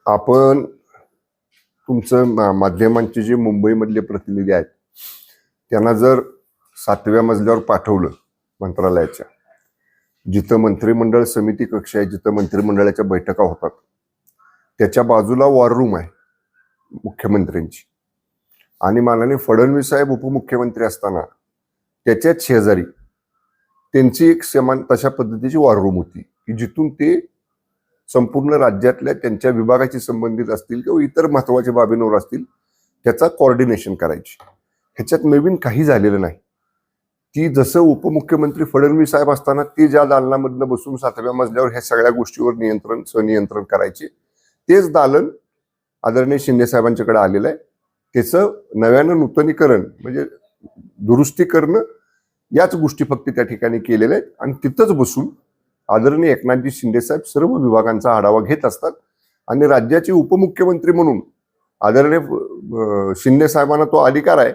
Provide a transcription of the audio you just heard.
आपण तुमचं माध्यमांचे जे मुंबईमधले प्रतिनिधी आहेत त्यांना जर 7व्या मजल्यावर पाठवलं मंत्रालयाच्या, जिथं मंत्रिमंडळ समिती कक्ष आहे, जिथं मंत्रिमंडळाच्या बैठका होतात, त्याच्या बाजूला वॉर रूम आहे मुख्यमंत्र्यांची, आणि माननीय फडणवीस साहेब उपमुख्यमंत्री असताना त्याच्याच शेजारी त्यांची एक समान तशा पद्धतीची वॉर रूम होती की जिथून ते संपूर्ण राज्यातल्या त्यांच्या विभागाशी संबंधित असतील किंवा इतर महत्वाच्या बाबींवर असतील त्याचा कोऑर्डिनेशन करायची. ह्याच्यात नवीन काही झालेलं नाही. ती जसं उपमुख्यमंत्री फडणवीस साहेब असताना ते ज्या दालनामधनं बसून 7व्या मजल्यावर ह्या सगळ्या गोष्टीवर स्वनियंत्रण करायचे, तेच दालन आदरणीय शिंदे साहेबांच्याकडे आलेलं आहे. त्याचं नव्यानं नूतनीकरण म्हणजे दुरुस्ती करणं याच गोष्टी फक्त त्या ठिकाणी केलेल्या आहेत. आणि तिथंच बसून आदरणीय एकनाथजी शिंदे साहेब सर्व विभागांचा आढावा घेत असतात. आणि राज्याचे उपमुख्यमंत्री म्हणून आदरणीय शिंदे साहेबांना तो अधिकार आहे